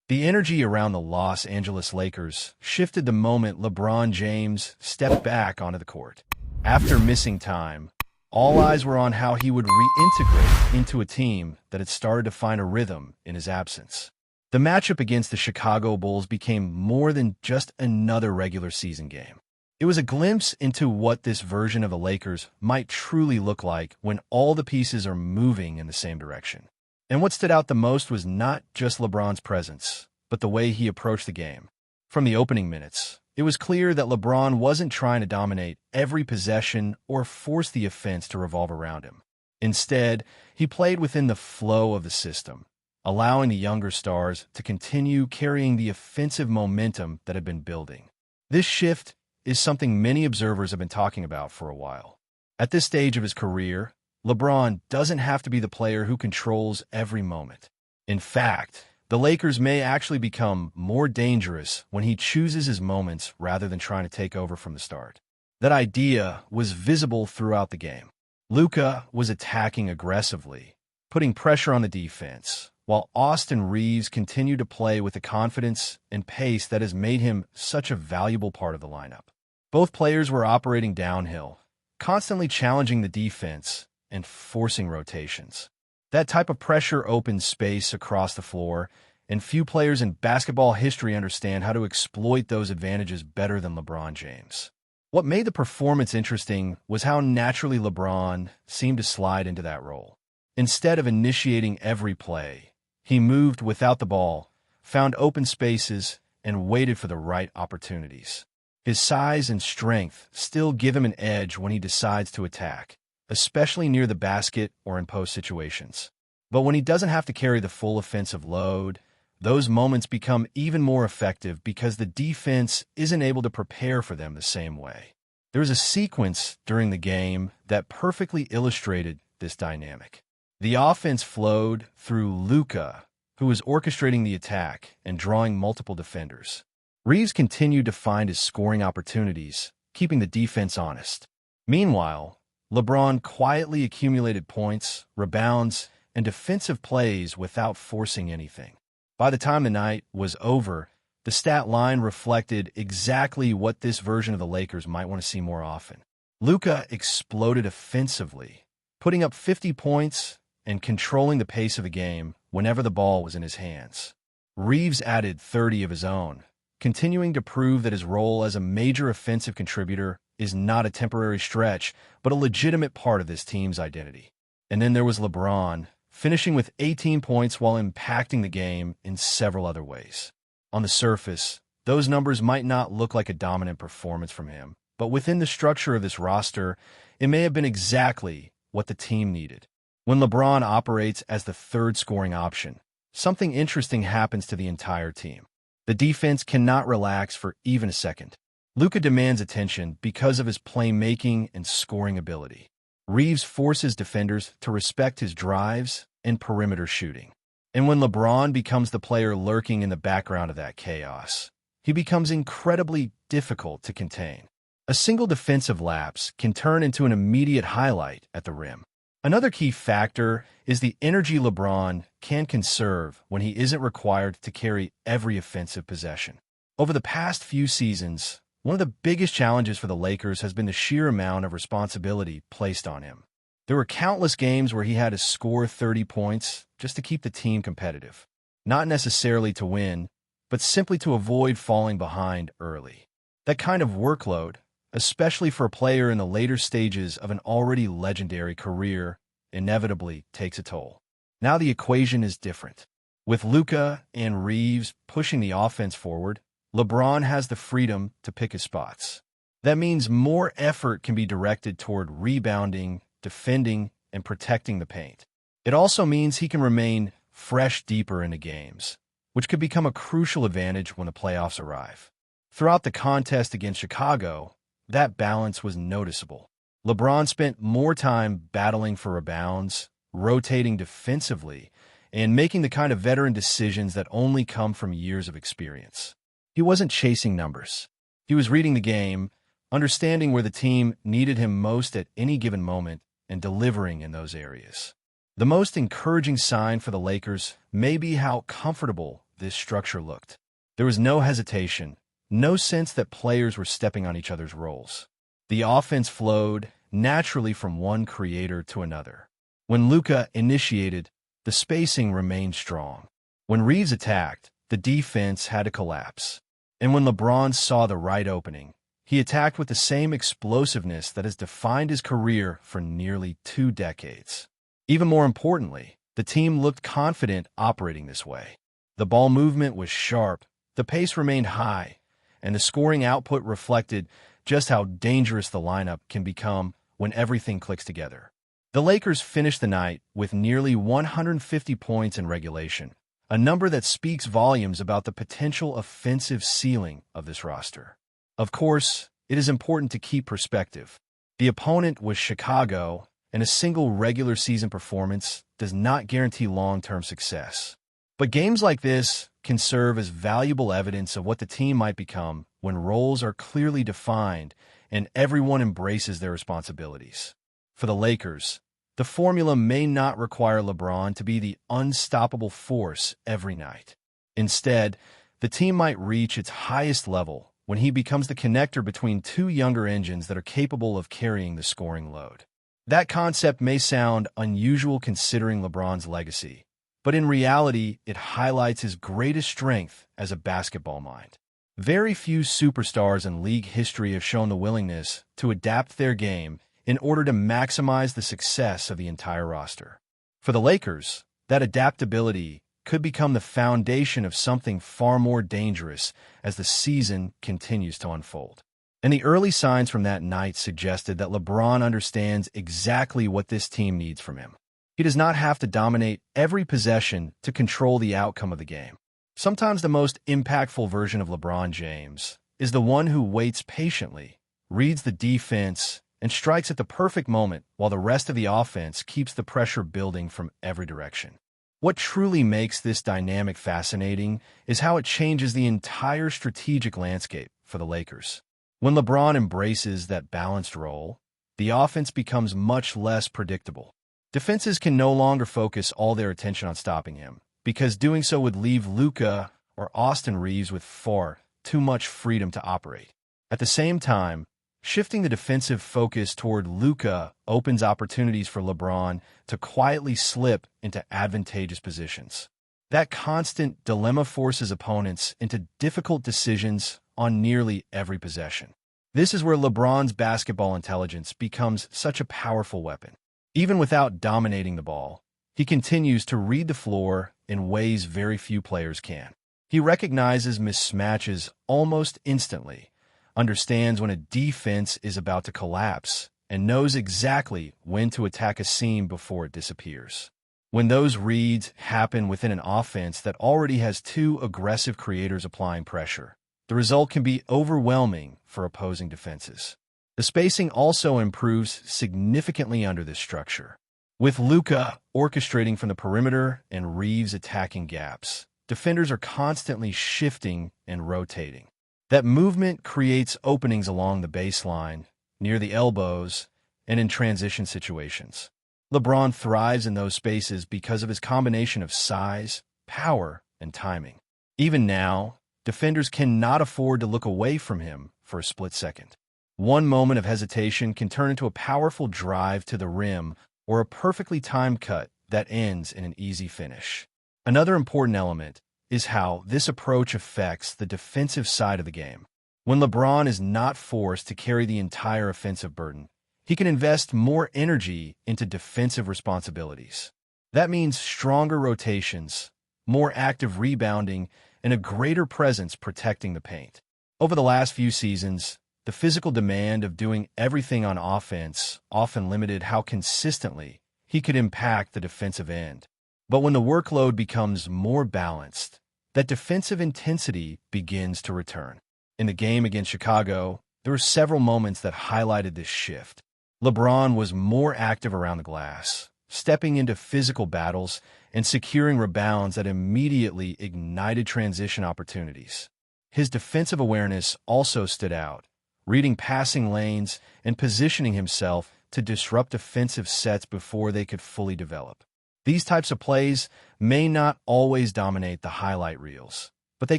The energy around the Los Angeles Lakers shifted the moment LeBron James stepped back onto the court. After missing time, all eyes were on how he would reintegrate into a team that had started to find a rhythm in his absence. The matchup against the Chicago Bulls became more than just another regular season game. It was a glimpse into what this version of the Lakers might truly look like when all the pieces are moving in the same direction. And what stood out the most was not just LeBron's presence, but the way he approached the game. From the opening minutes, it was clear that LeBron wasn't trying to dominate every possession or force the offense to revolve around him. Instead, he played within the flow of the system, allowing the younger stars to continue carrying the offensive momentum that had been building. This shift is something many observers have been talking about for a while. At this stage of his career, LeBron doesn't have to be the player who controls every moment. In fact, the Lakers may actually become more dangerous when he chooses his moments rather than trying to take over from the start. That idea was visible throughout the game. Luka was attacking aggressively, putting pressure on the defense, while Austin Reeves continued to play with the confidence and pace that has made him such a valuable part of the lineup. Both players were operating downhill, constantly challenging the defense and forcing rotations. That type of pressure opens space across the floor, and few players in basketball history understand how to exploit those advantages better than LeBron James. What made the performance interesting was how naturally LeBron seemed to slide into that role. Instead of initiating every play, he moved without the ball, found open spaces, and waited for the right opportunities. His size and strength still give him an edge when he decides to attack, especially near the basket or in post situations. But when he doesn't have to carry the full offensive load, those moments become even more effective because the defense isn't able to prepare for them the same way. There was a sequence during the game that perfectly illustrated this dynamic. The offense flowed through Luka, who was orchestrating the attack and drawing multiple defenders. Reeves continued to find his scoring opportunities, keeping the defense honest. Meanwhile, LeBron quietly accumulated points, rebounds, and defensive plays without forcing anything. By the time the night was over, the stat line reflected exactly what this version of the Lakers might want to see more often. Luka exploded offensively, putting up 50 points and controlling the pace of the game whenever the ball was in his hands. Reeves added 30 of his own, continuing to prove that his role as a major offensive contributor is not a temporary stretch, but a legitimate part of this team's identity. And then there was LeBron, finishing with 18 points while impacting the game in several other ways. On the surface, those numbers might not look like a dominant performance from him, but within the structure of this roster, it may have been exactly what the team needed. When LeBron operates as the third scoring option, something interesting happens to the entire team. The defense cannot relax for even a second. Luka demands attention because of his playmaking and scoring ability. Reeves forces defenders to respect his drives and perimeter shooting. And when LeBron becomes the player lurking in the background of that chaos, he becomes incredibly difficult to contain. A single defensive lapse can turn into an immediate highlight at the rim. Another key factor is the energy LeBron can conserve when he isn't required to carry every offensive possession. Over the past few seasons, one of the biggest challenges for the Lakers has been the sheer amount of responsibility placed on him. There were countless games where he had to score 30 points just to keep the team competitive. Not necessarily to win, but simply to avoid falling behind early. That kind of workload, especially for a player in the later stages of an already legendary career, inevitably takes a toll. Now the equation is different. With Luka and Reeves pushing the offense forward, LeBron has the freedom to pick his spots. That means more effort can be directed toward rebounding, defending, and protecting the paint. It also means he can remain fresh deeper into games, which could become a crucial advantage when the playoffs arrive. Throughout the contest against Chicago, that balance was noticeable. LeBron spent more time battling for rebounds, rotating defensively, and making the kind of veteran decisions that only come from years of experience. He wasn't chasing numbers. He was reading the game, understanding where the team needed him most at any given moment, and delivering in those areas. The most encouraging sign for the Lakers may be how comfortable this structure looked. There was no hesitation, no sense that players were stepping on each other's roles. The offense flowed naturally from one creator to another. When Luka initiated, the spacing remained strong. When Reeves attacked, the defense had to collapse. And when LeBron saw the right opening, he attacked with the same explosiveness that has defined his career for nearly 2 decades. Even more importantly, the team looked confident operating this way. The ball movement was sharp, the pace remained high, and the scoring output reflected just how dangerous the lineup can become when everything clicks together. The Lakers finished the night with nearly 150 points in regulation, a number that speaks volumes about the potential offensive ceiling of this roster. Of course, it is important to keep perspective. The opponent was Chicago, and a single regular season performance does not guarantee long-term success. But games like this can serve as valuable evidence of what the team might become when roles are clearly defined and everyone embraces their responsibilities. For the Lakers, the formula may not require LeBron to be the unstoppable force every night. Instead, the team might reach its highest level when he becomes the connector between two younger engines that are capable of carrying the scoring load. That concept may sound unusual considering LeBron's legacy, but in reality, it highlights his greatest strength as a basketball mind. Very few superstars in league history have shown the willingness to adapt their game in order to maximize the success of the entire roster. For the Lakers, that adaptability could become the foundation of something far more dangerous as the season continues to unfold. And the early signs from that night suggested that LeBron understands exactly what this team needs from him. He does not have to dominate every possession to control the outcome of the game. Sometimes the most impactful version of LeBron James is the one who waits patiently, reads the defense, and strikes at the perfect moment while the rest of the offense keeps the pressure building from every direction. What truly makes this dynamic fascinating is how it changes the entire strategic landscape for the Lakers. When LeBron embraces that balanced role, the offense becomes much less predictable. Defenses can no longer focus all their attention on stopping him, because doing so would leave Luka or Austin Reeves with far too much freedom to operate. At the same time, shifting the defensive focus toward Luka opens opportunities for LeBron to quietly slip into advantageous positions. That constant dilemma forces opponents into difficult decisions on nearly every possession. This is where LeBron's basketball intelligence becomes such a powerful weapon. Even without dominating the ball, he continues to read the floor in ways very few players can. He recognizes mismatches almost instantly, understands when a defense is about to collapse, and knows exactly when to attack a seam before it disappears. When those reads happen within an offense that already has two aggressive creators applying pressure, the result can be overwhelming for opposing defenses. The spacing also improves significantly under this structure. With Luka orchestrating from the perimeter and Reeves attacking gaps, defenders are constantly shifting and rotating. That movement creates openings along the baseline, near the elbows, and in transition situations. LeBron thrives in those spaces because of his combination of size, power, and timing. Even now, defenders cannot afford to look away from him for a split second. One moment of hesitation can turn into a powerful drive to the rim or a perfectly timed cut that ends in an easy finish. Another important element is how this approach affects the defensive side of the game. When LeBron is not forced to carry the entire offensive burden, he can invest more energy into defensive responsibilities. That means stronger rotations, more active rebounding, and a greater presence protecting the paint. Over the last few seasons, the physical demand of doing everything on offense often limited how consistently he could impact the defensive end. But when the workload becomes more balanced, that defensive intensity begins to return. In the game against Chicago, there were several moments that highlighted this shift. LeBron was more active around the glass, stepping into physical battles and securing rebounds that immediately ignited transition opportunities. His defensive awareness also stood out, reading passing lanes and positioning himself to disrupt defensive sets before they could fully develop. These types of plays may not always dominate the highlight reels, but they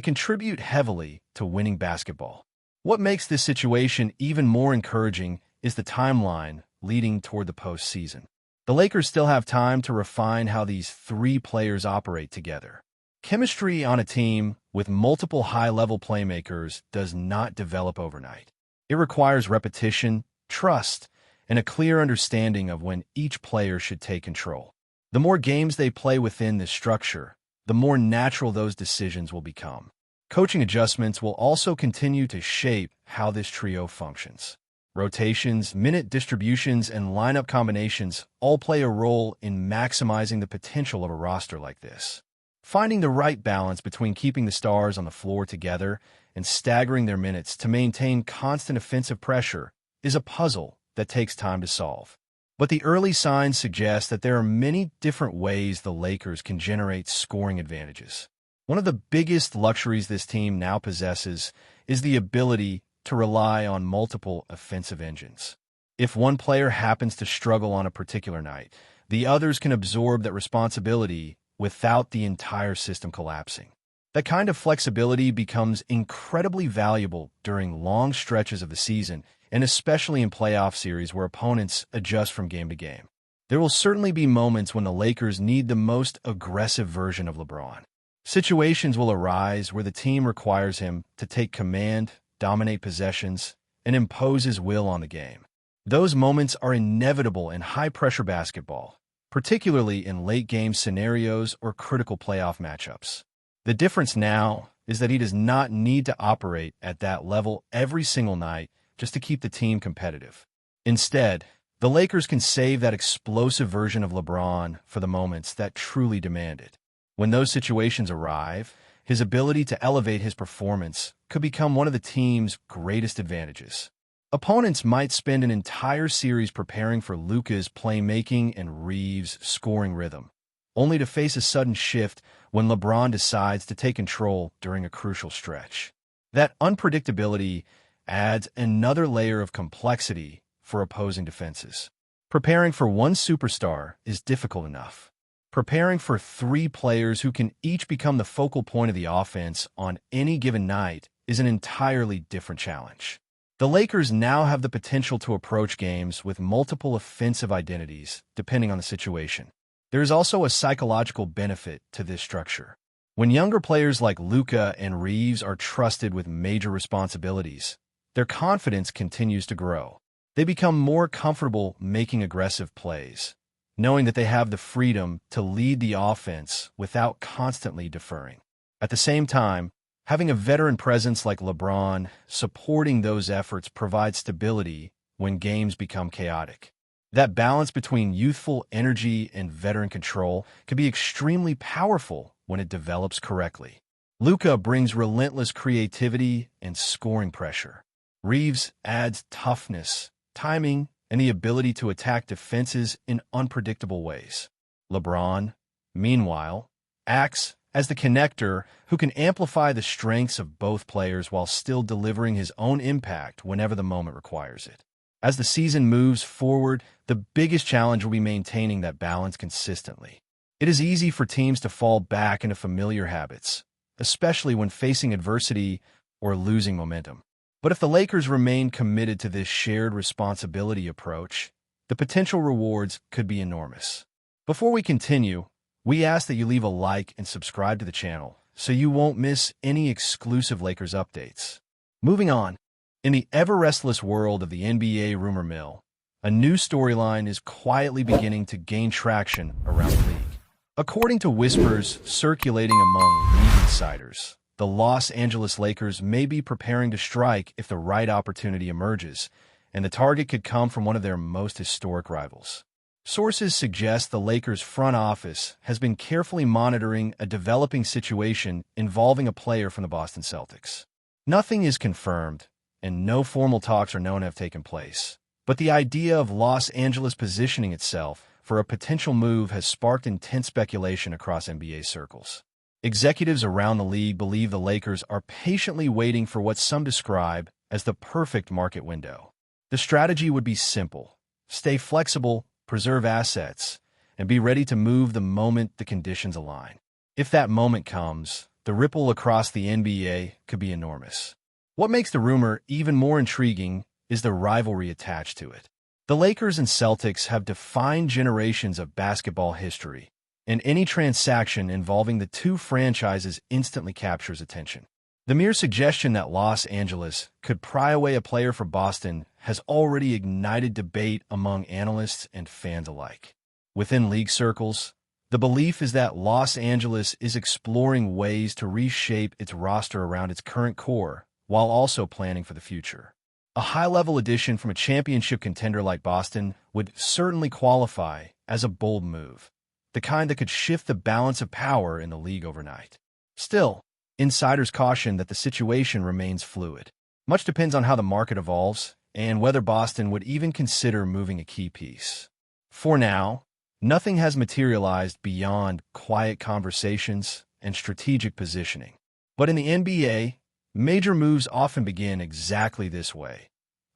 contribute heavily to winning basketball. What makes this situation even more encouraging is the timeline leading toward the postseason. The Lakers still have time to refine how these three players operate together. Chemistry on a team with multiple high-level playmakers does not develop overnight. It requires repetition, trust, and a clear understanding of when each player should take control. The more games they play within this structure, the more natural those decisions will become. Coaching adjustments will also continue to shape how this trio functions. Rotations, minute distributions, and lineup combinations all play a role in maximizing the potential of a roster like this. Finding the right balance between keeping the stars on the floor together and staggering their minutes to maintain constant offensive pressure is a puzzle that takes time to solve. But the early signs suggest that there are many different ways the Lakers can generate scoring advantages. One of the biggest luxuries this team now possesses is the ability to rely on multiple offensive engines. If one player happens to struggle on a particular night, the others can absorb that responsibility without the entire system collapsing. That kind of flexibility becomes incredibly valuable during long stretches of the season, and especially in playoff series where opponents adjust from game to game. There will certainly be moments when the Lakers need the most aggressive version of LeBron. Situations will arise where the team requires him to take command, dominate possessions, and impose his will on the game. Those moments are inevitable in high-pressure basketball, particularly in late-game scenarios or critical playoff matchups. The difference now is that he does not need to operate at that level every single night just to keep the team competitive. Instead, the Lakers can save that explosive version of LeBron for the moments that truly demand it. When those situations arrive, his ability to elevate his performance could become one of the team's greatest advantages. Opponents might spend an entire series preparing for Luka's playmaking and Reeves' scoring rhythm, only to face a sudden shift when LeBron decides to take control during a crucial stretch. That unpredictability adds another layer of complexity for opposing defenses. Preparing for one superstar is difficult enough. Preparing for three players who can each become the focal point of the offense on any given night is an entirely different challenge. The Lakers now have the potential to approach games with multiple offensive identities, depending on the situation. There is also a psychological benefit to this structure. When younger players like Luka and Reeves are trusted with major responsibilities, their confidence continues to grow. They become more comfortable making aggressive plays, knowing that they have the freedom to lead the offense without constantly deferring. At the same time, having a veteran presence like LeBron supporting those efforts provides stability when games become chaotic. That balance between youthful energy and veteran control can be extremely powerful when it develops correctly. Luka brings relentless creativity and scoring pressure. Reeves adds toughness, timing, and the ability to attack defenses in unpredictable ways. LeBron, meanwhile, acts as the connector who can amplify the strengths of both players while still delivering his own impact whenever the moment requires it. As the season moves forward, the biggest challenge will be maintaining that balance consistently. It is easy for teams to fall back into familiar habits, especially when facing adversity or losing momentum. But if the Lakers remain committed to this shared responsibility approach, the potential rewards could be enormous. Before we continue, we ask that you leave a like and subscribe to the channel so you won't miss any exclusive Lakers updates. Moving on, in the ever-restless world of the NBA rumor mill, a new storyline is quietly beginning to gain traction around the league. According to whispers circulating among league insiders, the Los Angeles Lakers may be preparing to strike if the right opportunity emerges, and the target could come from one of their most historic rivals. Sources suggest the Lakers' front office has been carefully monitoring a developing situation involving a player from the Boston Celtics. Nothing is confirmed, and no formal talks are known to have taken place. But the idea of Los Angeles positioning itself for a potential move has sparked intense speculation across NBA circles. Executives around the league believe the Lakers are patiently waiting for what some describe as the perfect market window. The strategy would be simple: stay flexible, preserve assets, and be ready to move the moment the conditions align. If that moment comes, the ripple across the NBA could be enormous. What makes the rumor even more intriguing is the rivalry attached to it. The Lakers and Celtics have defined generations of basketball history, and any transaction involving the two franchises instantly captures attention. The mere suggestion that Los Angeles could pry away a player for Boston has already ignited debate among analysts and fans alike. Within league circles, the belief is that Los Angeles is exploring ways to reshape its roster around its current core, while also planning for the future. A high-level addition from a championship contender like Boston would certainly qualify as a bold move, the kind that could shift the balance of power in the league overnight. Still, insiders caution that the situation remains fluid. Much depends on how the market evolves and whether Boston would even consider moving a key piece. For now, nothing has materialized beyond quiet conversations and strategic positioning. But in the NBA, major moves often begin exactly this way,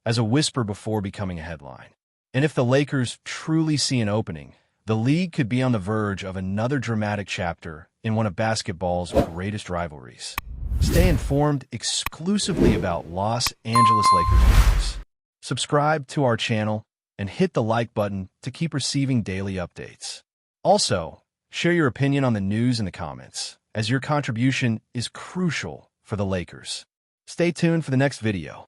as a whisper before becoming a headline. And if the Lakers truly see an opening, the league could be on the verge of another dramatic chapter in one of basketball's greatest rivalries. Stay informed exclusively about Los Angeles Lakers news. Subscribe to our channel and hit the like button to keep receiving daily updates. Also, share your opinion on the news in the comments, as your contribution is crucial for the Lakers. Stay tuned for the next video.